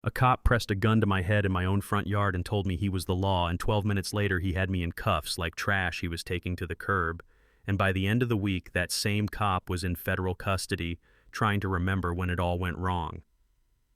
A cop pressed a gun to my head in my own front yard and told me he was the law, and 12 minutes later he had me in cuffs like trash he was taking to the curb. And by the end of the week, that same cop was in federal custody, trying to remember when it all went wrong.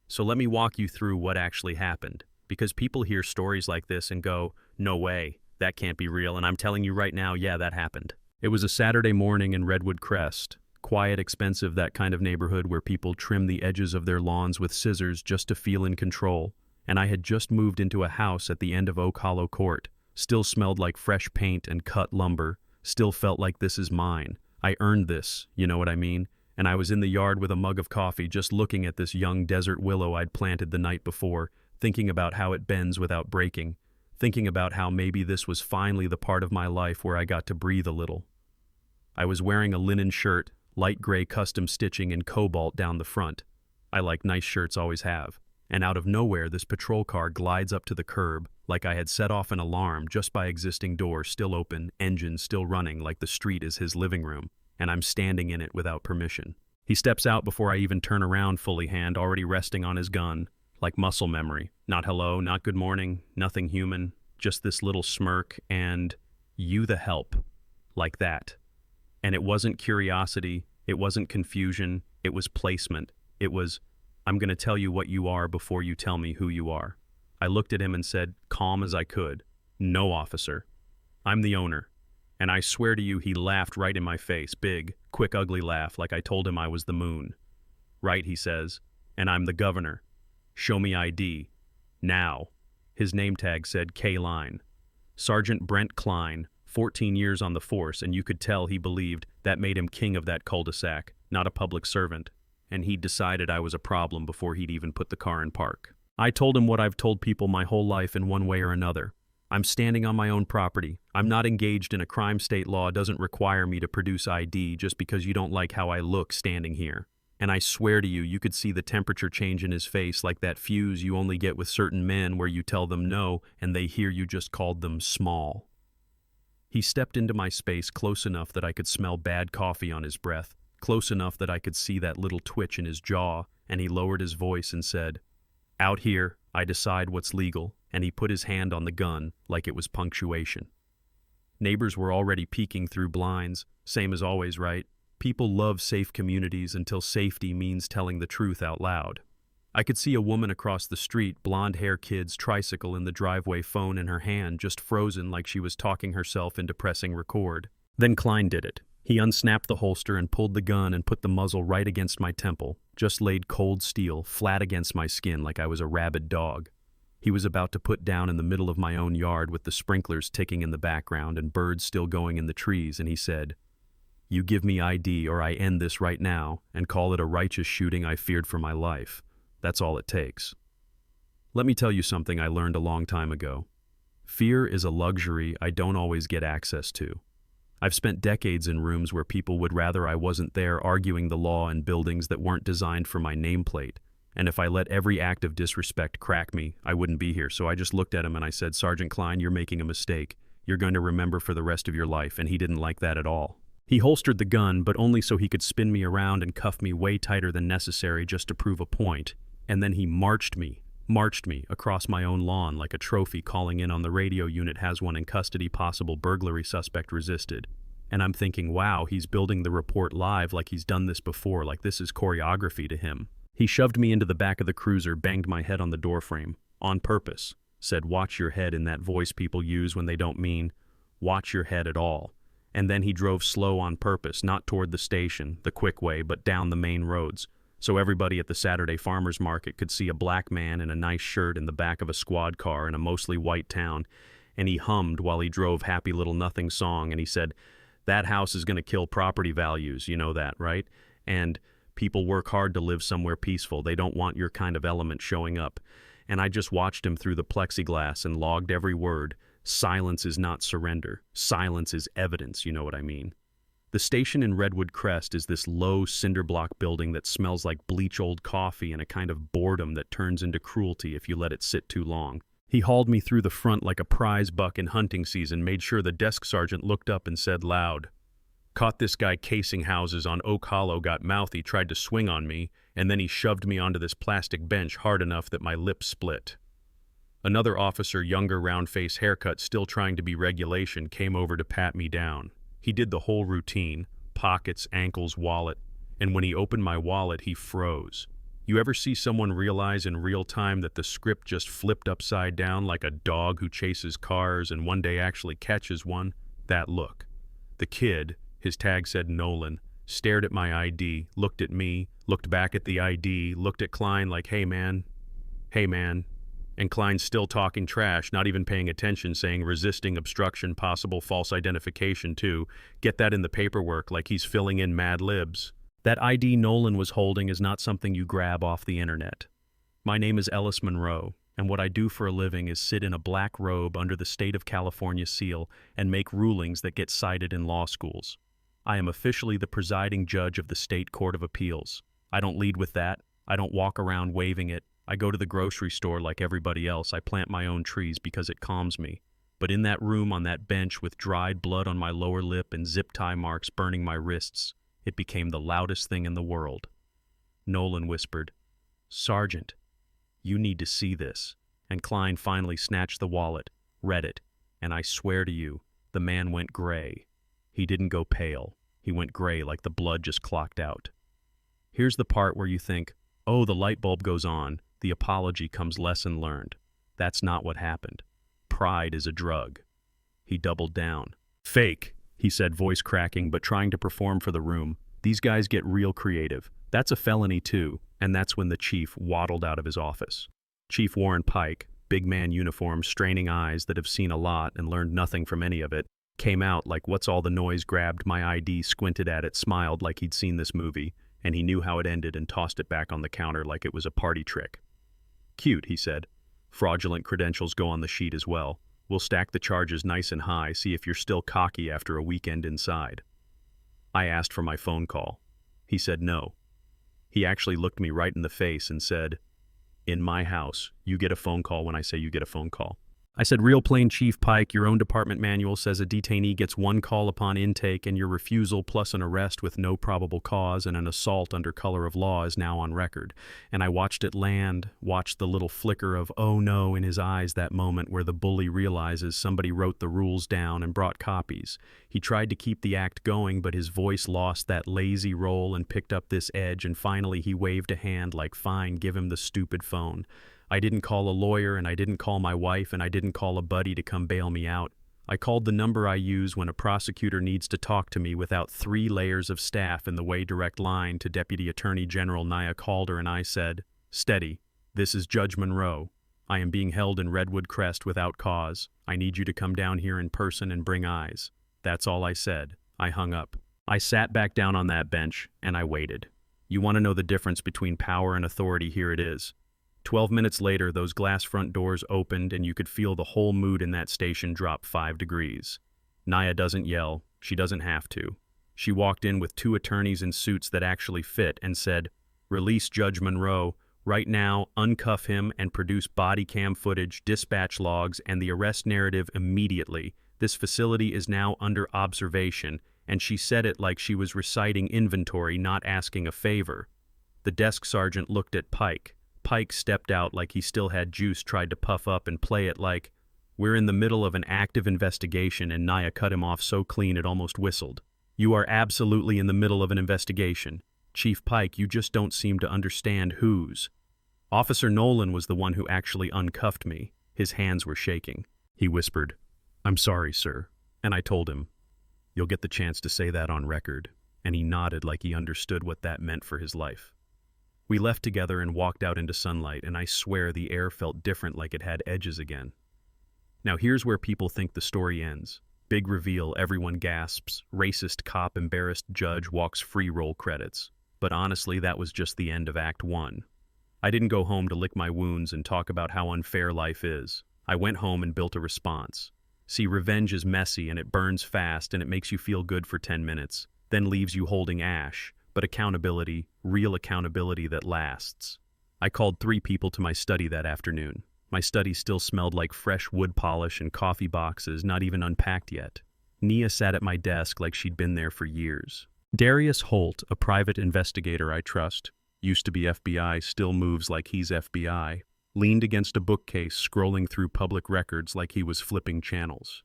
So let me walk you through what actually happened, because people hear stories like this and go, no way, that can't be real, and I'm telling you right now, yeah, that happened. It was a Saturday morning in Redwood Crest. Quiet, expensive, that kind of neighborhood where people trim the edges of their lawns with scissors just to feel in control. And I had just moved into a house at the end of Oak Hollow Court. Still smelled like fresh paint and cut lumber. Still felt like this is mine. I earned this, you know what I mean? And I was in the yard with a mug of coffee just looking at this young desert willow I'd planted the night before, thinking about how it bends without breaking, thinking about how maybe this was finally the part of my life where I got to breathe a little. I was wearing a linen shirt, light gray custom stitching in cobalt down the front. I like nice shirts, always have. And out of nowhere, this patrol car glides up to the curb, like I had set off an alarm just by existing doors still open, engine still running, like the street is his living room, and I'm standing in it without permission. He steps out before I even turn around, fully hand, already resting on his gun, like muscle memory. Not hello, not good morning, nothing human, just this little smirk and, you the help, like that. And it wasn't curiosity, it wasn't confusion, it was placement. It was, I'm going to tell you what you are before you tell me who you are. I looked at him and said, calm as I could, no, officer. I'm the owner. And I swear to you, he laughed right in my face, big, quick, ugly laugh, like I told him I was the moon. Right, he says, and I'm the governor. Show me ID. Now. His name tag said K-Line. Sergeant Brent Klein, 14 years on the force, and you could tell he believed that made him king of that cul-de-sac, not a public servant. And he'd decided I was a problem before he'd even put the car in park. I told him what I've told people my whole life in one way or another. I'm standing on my own property. I'm not engaged in a crime. State law doesn't require me to produce ID just because you don't like how I look standing here. And I swear to you, you could see the temperature change in his face, like that fuse you only get with certain men where you tell them no and they hear you just called them small. He stepped into my space close enough that I could smell bad coffee on his breath, close enough that I could see that little twitch in his jaw, and he lowered his voice and said, out here, I decide what's legal, and he put his hand on the gun like it was punctuation. Neighbors were already peeking through blinds, same as always, right? People love safe communities until safety means telling the truth out loud. I could see a woman across the street, blonde hair, kids, tricycle in the driveway, phone in her hand, just frozen like she was talking herself into pressing record. Then Klein did it. He unsnapped the holster and pulled the gun and put the muzzle right against my temple, just laid cold steel, flat against my skin like I was a rabid dog. He was about to put down in the middle of my own yard with the sprinklers ticking in the background and birds still going in the trees, and he said, you give me ID or I end this right now and call it a righteous shooting I feared for my life. That's all it takes. Let me tell you something I learned a long time ago. Fear is a luxury I don't always get access to. I've spent decades in rooms where people would rather I wasn't there, arguing the law in buildings that weren't designed for my nameplate. And if I let every act of disrespect crack me, I wouldn't be here. So I just looked at him and I said, Sergeant Klein, you're making a mistake. You're going to remember for the rest of your life. And he didn't like that at all. He holstered the gun, but only so he could spin me around and cuff me way tighter than necessary just to prove a point. And then he marched me across my own lawn like a trophy, calling in on the radio unit, has one in custody, possible burglary, suspect resisted. And I'm thinking, wow, he's building the report live like he's done this before, like this is choreography to him. He shoved me into the back of the cruiser, banged my head on the doorframe, on purpose, said, watch your head, in that voice people use when they don't mean watch your head at all. And then he drove slow on purpose, not toward the station, the quick way, but down the main roads. So everybody at the Saturday farmers market could see a black man in a nice shirt in the back of a squad car in a mostly white town, and he hummed while he drove Happy Little Nothing song, and he said, that house is going to kill property values, you know that, right? And people work hard to live somewhere peaceful. They don't want your kind of element showing up. And I just watched him through the plexiglass and logged every word. Silence is not surrender. Silence is evidence, you know what I mean? The station in Redwood Crest is this low cinder block building that smells like bleach old coffee and a kind of boredom that turns into cruelty if you let it sit too long. He hauled me through the front like a prize buck in hunting season, made sure the desk sergeant looked up and said loud, Caught this guy casing houses on Oak Hollow, got mouthy, tried to swing on me, and then he shoved me onto this plastic bench hard enough that my lip split. Another officer, younger, round-face haircut, still trying to be regulation, came over to pat me down. He did the whole routine, pockets, ankles, wallet, and when he opened my wallet, he froze. You ever see someone realize in real time that the script just flipped upside down like a dog who chases cars and one day actually catches one? That look. The kid, his tag said Nolan, stared at my ID, looked at me, looked back at the ID, looked at Klein like, hey man, and Klein's still talking trash, not even paying attention, saying resisting obstruction, possible false identification too. Get that in the paperwork like he's filling in Mad Libs. That ID Nolan was holding is not something you grab off the internet. My name is Ellis Monroe, and what I do for a living is sit in a black robe under the state of California seal and make rulings that get cited in law schools. I am officially the presiding judge of the State Court of Appeals. I don't lead with that. I don't walk around waving it. I go to the grocery store like everybody else. I plant my own trees because it calms me. But in that room on that bench with dried blood on my lower lip and zip tie marks burning my wrists, it became the loudest thing in the world. Nolan whispered, "Sergeant, you need to see this." And Klein finally snatched the wallet, read it, and I swear to you, the man went gray. He didn't go pale. He went gray like the blood just clocked out. Here's the part where you think, oh, the light bulb goes on, the apology comes lesson learned. That's not what happened. Pride is a drug. He doubled down. Fake, he said, voice cracking, but trying to perform for the room. These guys get real creative. That's a felony too, and that's when the chief waddled out of his office. Chief Warren Pike, big man uniform, straining eyes that have seen a lot and learned nothing from any of it, came out like what's all the noise, grabbed my ID, squinted at it, smiled like he'd seen this movie, and he knew how it ended and tossed it back on the counter like it was a party trick. Cute, he said. Fraudulent credentials go on the sheet as well. We'll stack the charges nice and high, see if you're still cocky after a weekend inside. I asked for my phone call. He said no. He actually looked me right in the face and said, "In my house, you get a phone call when I say you get a phone call." I said, "Real plain, Chief Pike, your own department manual says a detainee gets one call upon intake, and your refusal plus an arrest with no probable cause and an assault under color of law is now on record." And I watched it land, watched the little flicker of oh no in his eyes, that moment where the bully realizes somebody wrote the rules down and brought copies. He tried to keep the act going, but his voice lost that lazy roll and picked up this edge, and finally he waved a hand like, fine, give him the stupid phone. I didn't call a lawyer, and I didn't call my wife, and I didn't call a buddy to come bail me out. I called the number I use when a prosecutor needs to talk to me without 3 layers of staff in the way, direct line to Deputy Attorney General Nia Calder, and I said, "Steady, this is Judge Monroe. I am being held in Redwood Crest without cause. I need you to come down here in person and bring eyes." That's all I said. I hung up. I sat back down on that bench, and I waited. You want to know the difference between power and authority? Here it is. 12 minutes later, those glass front doors opened, and you could feel the whole mood in that station drop 5 degrees. Nia doesn't yell. She doesn't have to. She walked in with 2 attorneys in suits that actually fit and said, "Release Judge Monroe. Right now, uncuff him and produce body cam footage, dispatch logs, and the arrest narrative immediately. This facility is now under observation," and she said it like she was reciting inventory, not asking a favor. The desk sergeant looked at Pike. Pike stepped out like he still had juice, tried to puff up and play it like, "We're in the middle of an active investigation," and Nia cut him off so clean it almost whistled. "You are absolutely in the middle of an investigation. Chief Pike, you just don't seem to understand whose." Officer Nolan was the one who actually uncuffed me. His hands were shaking. He whispered, "I'm sorry, sir." And I told him, "You'll get the chance to say that on record." And he nodded like he understood what that meant for his life. We left together and walked out into sunlight, and I swear the air felt different, like it had edges again. Now here's where people think the story ends. Big reveal, everyone gasps, racist cop, embarrassed judge, walks free, roll credits. But honestly, that was just the end of Act 1. I didn't go home to lick my wounds and talk about how unfair life is. I went home and built a response. See, revenge is messy, and it burns fast, and it makes you feel good for 10 minutes, then leaves you holding ash. But accountability, real accountability that lasts. I called 3 people to my study that afternoon. My study still smelled like fresh wood polish and coffee boxes, not even unpacked yet. Nia sat at my desk like she'd been there for years. Darius Holt, a private investigator I trust, used to be FBI, still moves like he's FBI, leaned against a bookcase scrolling through public records like he was flipping channels.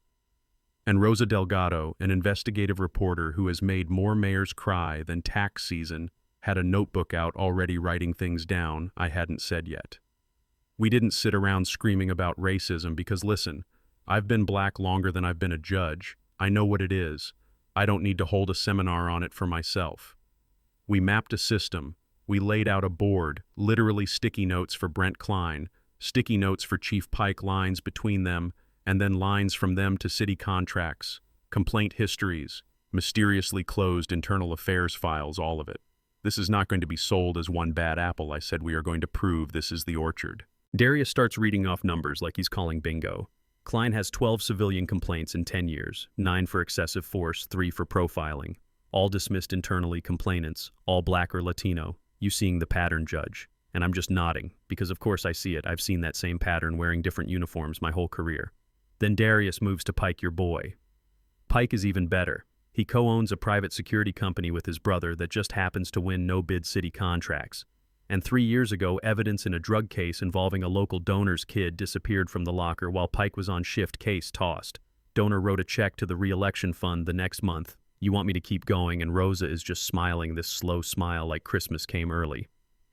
And Rosa Delgado, an investigative reporter who has made more mayors cry than tax season, had a notebook out already writing things down I hadn't said yet. We didn't sit around screaming about racism because, listen, I've been black longer than I've been a judge. I know what it is. I don't need to hold a seminar on it for myself. We mapped a system. We laid out a board, literally sticky notes for Brent Klein, sticky notes for Chief Pike, lines between them, and then lines from them to city contracts, complaint histories, mysteriously closed internal affairs files, all of it. This is not going to be sold as one bad apple. I said we are going to prove this is the orchard. Darius starts reading off numbers like he's calling bingo. Klein has 12 civilian complaints in 10 years, 9 for excessive force, 3 for profiling. All dismissed internally, complainants, all black or Latino. You seeing the pattern, Judge? And I'm just nodding, because of course I see it. I've seen that same pattern wearing different uniforms my whole career. Then Darius moves to Pike, your boy. Pike is even better. He co-owns a private security company with his brother that just happens to win no-bid city contracts. And 3 years ago, evidence in a drug case involving a local donor's kid disappeared from the locker while Pike was on shift, case tossed. Donor wrote a check to the re-election fund the next month. You want me to keep going, and Rosa is just smiling this slow smile like Christmas came early.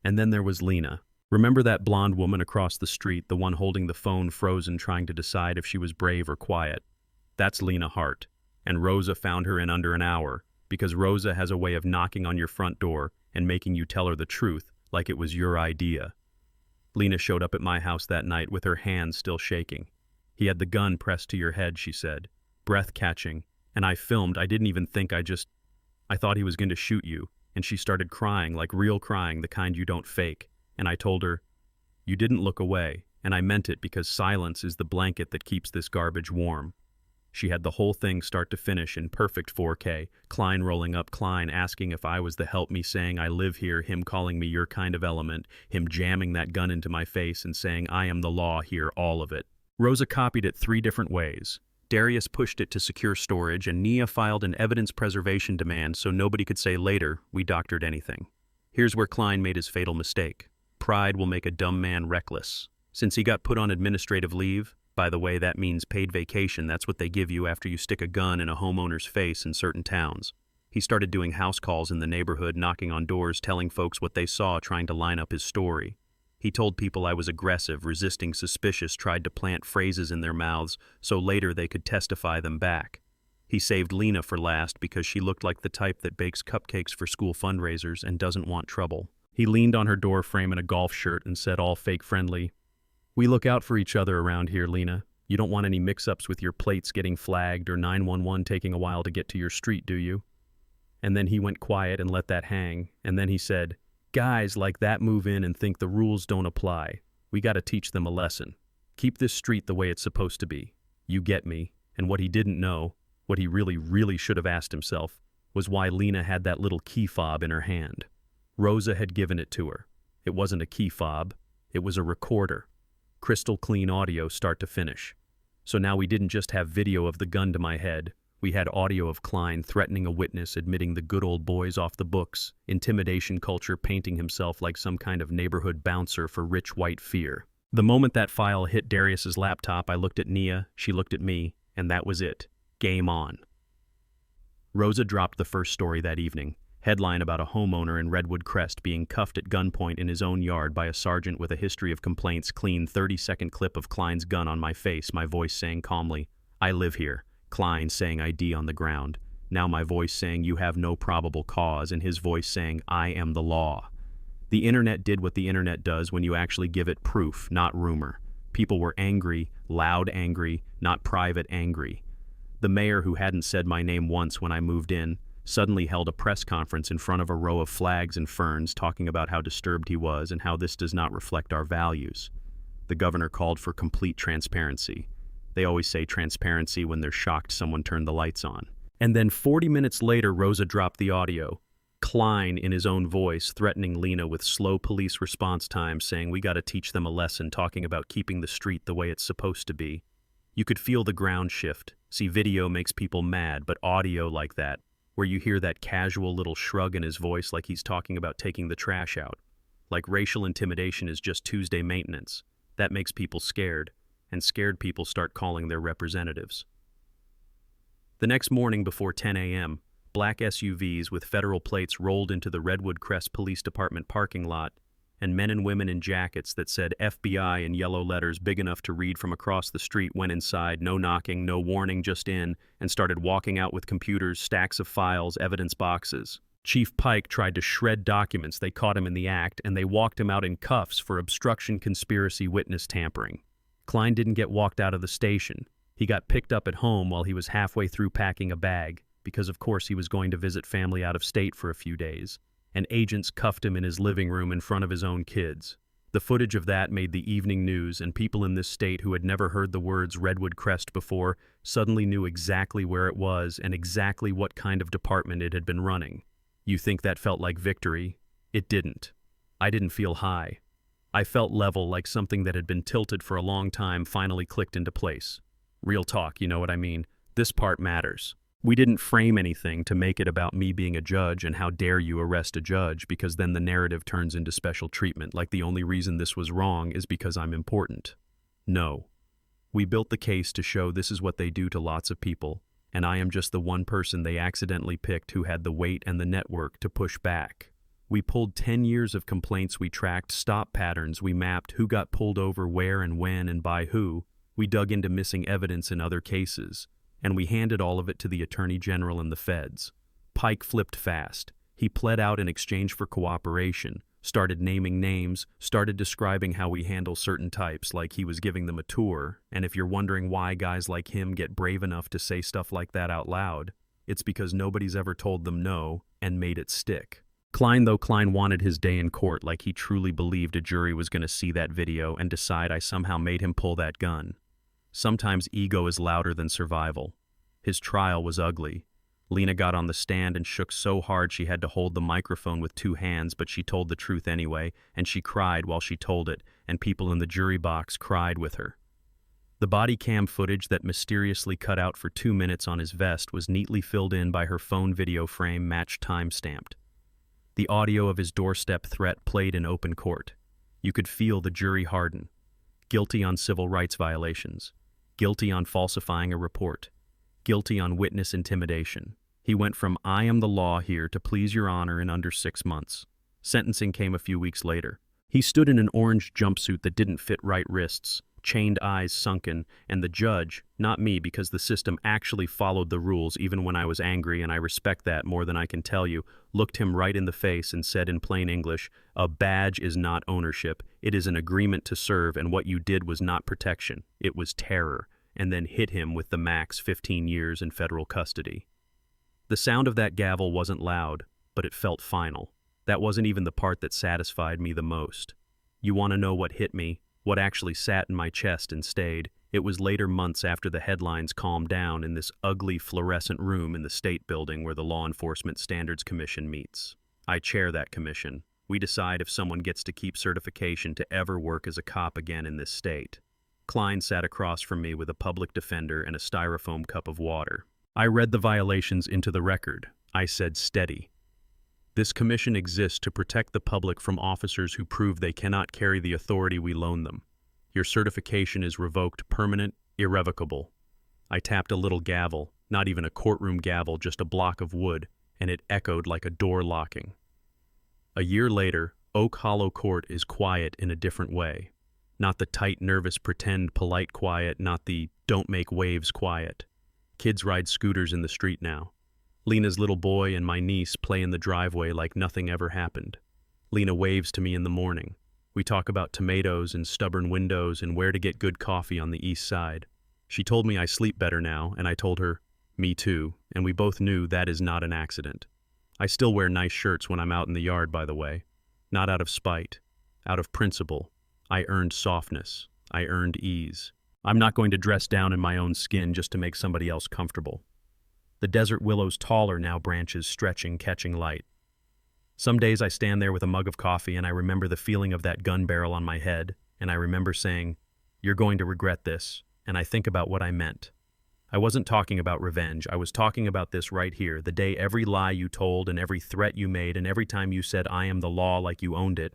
And then there was Lena. Remember that blonde woman across the street, the one holding the phone frozen trying to decide if she was brave or quiet? That's Lena Hart. And Rosa found her in under an hour, because Rosa has a way of knocking on your front door and making you tell her the truth, like it was your idea. Lena showed up at my house that night with her hands still shaking. He had the gun pressed to your head, she said, breath catching, and I filmed. I didn't even think, I thought he was going to shoot you, and she started crying, like real crying, the kind you don't fake. And I told her, you didn't look away, and I meant it because silence is the blanket that keeps this garbage warm. She had the whole thing start to finish in perfect 4K, Klein rolling up, Klein asking if I was the help me, saying I live here, him calling me your kind of element, him jamming that gun into my face and saying I am the law here, all of it. Rosa copied it 3 different ways. Darius pushed it to secure storage, and Nia filed an evidence preservation demand so nobody could say later we doctored anything. Here's where Klein made his fatal mistake. Pride will make a dumb man reckless. Since he got put on administrative leave, by the way, that means paid vacation. That's what they give you after you stick a gun in a homeowner's face in certain towns. He started doing house calls in the neighborhood, knocking on doors, telling folks what they saw, trying to line up his story. He told people I was aggressive, resisting, suspicious, tried to plant phrases in their mouths so later they could testify them back. He saved Lena for last because she looked like the type that bakes cupcakes for school fundraisers and doesn't want trouble. He leaned on her door frame in a golf shirt and said, all fake friendly, "We look out for each other around here, Lena. You don't want any mix-ups with your plates getting flagged or 911 taking a while to get to your street, do you?" And then he went quiet and let that hang, and then he said, "Guys like that move in and think the rules don't apply. We gotta teach them a lesson. Keep this street the way it's supposed to be. You get me." And what he didn't know, what he really should have asked himself, was why Lena had that little key fob in her hand. Rosa had given it to her. It wasn't a key fob, it was a recorder. Crystal clean audio start to finish. So now we didn't just have video of the gun to my head, we had audio of Klein threatening a witness, admitting the good old boys off the books, intimidation culture, painting himself like some kind of neighborhood bouncer for rich white fear. The moment that file hit Darius's laptop, I looked at Nia, she looked at me, and that was it. Game on. Rosa dropped the first story that evening. Headline about a homeowner in Redwood Crest being cuffed at gunpoint in his own yard by a sergeant with a history of complaints. Clean 30-second clip of Klein's gun on my face, my voice saying calmly, "I live here." Klein saying ID on the ground. Now my voice saying you have no probable cause, and his voice saying I am the law. The internet did what the internet does when you actually give it proof, not rumor. People were angry, loud angry, not private angry. The mayor, who hadn't said my name once when I moved in, suddenly held a press conference in front of a row of flags and ferns talking about how disturbed he was and how this does not reflect our values. The governor called for complete transparency. They always say transparency when they're shocked someone turned the lights on. And then 40 minutes later, Rosa dropped the audio. Klein, in his own voice, threatening Lena with slow police response time, saying we gotta teach them a lesson, talking about keeping the street the way it's supposed to be. You could feel the ground shift. See, video makes people mad, but audio like that, where you hear that casual little shrug in his voice like he's talking about taking the trash out. Like racial intimidation is just Tuesday maintenance. That makes people scared, and scared people start calling their representatives. The next morning before 10 a.m., black SUVs with federal plates rolled into the Redwood Crest Police Department parking lot, and men and women in jackets that said FBI in yellow letters big enough to read from across the street went inside, no knocking, no warning, just in, and started walking out with computers, stacks of files, evidence boxes. Chief Pike tried to shred documents. They caught him in the act, and they walked him out in cuffs for obstruction, conspiracy, witness tampering. Klein didn't get walked out of the station. He got picked up at home while he was halfway through packing a bag, because of course he was going to visit family out of state for a few days, and agents cuffed him in his living room in front of his own kids. The footage of that made the evening news, and people in this state who had never heard the words Redwood Crest before suddenly knew exactly where it was and exactly what kind of department it had been running. You think that felt like victory? It didn't. I didn't feel high. I felt level, like something that had been tilted for a long time finally clicked into place. Real talk, you know what I mean? This part matters. We didn't frame anything to make it about me being a judge and how dare you arrest a judge, because then the narrative turns into special treatment, like the only reason this was wrong is because I'm important. No. We built the case to show this is what they do to lots of people, and I am just the one person they accidentally picked who had the weight and the network to push back. We pulled 10 years of complaints, we tracked stop patterns, we mapped who got pulled over where and when and by who, we dug into missing evidence in other cases, and we handed all of it to the Attorney General and the feds. Pike flipped fast. He pled out in exchange for cooperation, started naming names, started describing how we handle certain types like he was giving them a tour, and if you're wondering why guys like him get brave enough to say stuff like that out loud, it's because nobody's ever told them no and made it stick. Klein wanted his day in court, like he truly believed a jury was going to see that video and decide I somehow made him pull that gun. Sometimes ego is louder than survival. His trial was ugly. Lena got on the stand and shook so hard she had to hold the microphone with 2 hands, but she told the truth anyway, and she cried while she told it, and people in the jury box cried with her. The body cam footage that mysteriously cut out for 2 minutes on his vest was neatly filled in by her phone video frame matched time-stamped. The audio of his doorstep threat played in open court. You could feel the jury harden. Guilty on civil rights violations. Guilty on falsifying a report. Guilty on witness intimidation. He went from "I am the law here" to "please your honor" in under 6 months. Sentencing came a few weeks later. He stood in an orange jumpsuit that didn't fit right wrists, chained eyes sunken, and the judge, not me because the system actually followed the rules even when I was angry, and I respect that more than I can tell you, looked him right in the face and said in plain English, "A badge is not ownership. It is an agreement to serve, and what you did was not protection. It was terror," and then hit him with the max 15 years in federal custody. The sound of that gavel wasn't loud, but it felt final. That wasn't even the part that satisfied me the most. You want to know what hit me? What actually sat in my chest and stayed? It was later months after the headlines calmed down in this ugly fluorescent room in the state building where the Law Enforcement Standards Commission meets. I chair that commission. We decide if someone gets to keep certification to ever work as a cop again in this state. Klein sat across from me with a public defender and a styrofoam cup of water. I read the violations into the record. I said steady. This commission exists to protect the public from officers who prove they cannot carry the authority we loan them. Your certification is revoked, permanent, irrevocable. I tapped a little gavel, not even a courtroom gavel, just a block of wood, and it echoed like a door locking. A year later, Oak Hollow Court is quiet in a different way. Not the tight, nervous, pretend, polite quiet, not the don't make waves quiet. Kids ride scooters in the street now. Lena's little boy and my niece play in the driveway like nothing ever happened. Lena waves to me in the morning. We talk about tomatoes and stubborn windows and where to get good coffee on the east side. She told me I sleep better now, and I told her, me too, and we both knew that is not an accident. I still wear nice shirts when I'm out in the yard, by the way. Not out of spite, out of principle. I earned softness. I earned ease. I'm not going to dress down in my own skin just to make somebody else comfortable. The desert willow's taller now, branches stretching, catching light. Some days I stand there with a mug of coffee and I remember the feeling of that gun barrel on my head, and I remember saying, "You're going to regret this," and I think about what I meant. I wasn't talking about revenge. I was talking about this right here, the day every lie you told and every threat you made and every time you said, "I am the law," like you owned it,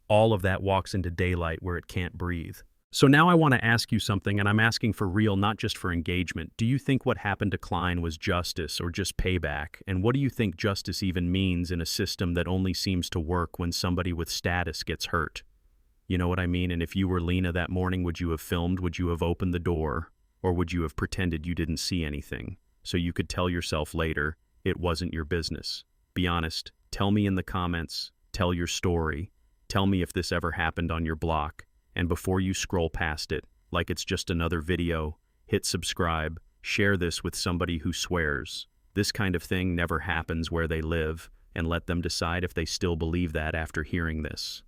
all of that walks into daylight where it can't breathe. So now I want to ask you something, and I'm asking for real, not just for engagement. Do you think what happened to Klein was justice or just payback? And what do you think justice even means in a system that only seems to work when somebody with status gets hurt? You know what I mean? And if you were Lena that morning, would you have filmed? Would you have opened the door? Or would you have pretended you didn't see anything so you could tell yourself later it wasn't your business? Be honest. Tell me in the comments. Tell your story. Tell me if this ever happened on your block. And before you scroll past it, like it's just another video, hit subscribe, share this with somebody who swears this kind of thing never happens where they live, and let them decide if they still believe that after hearing this.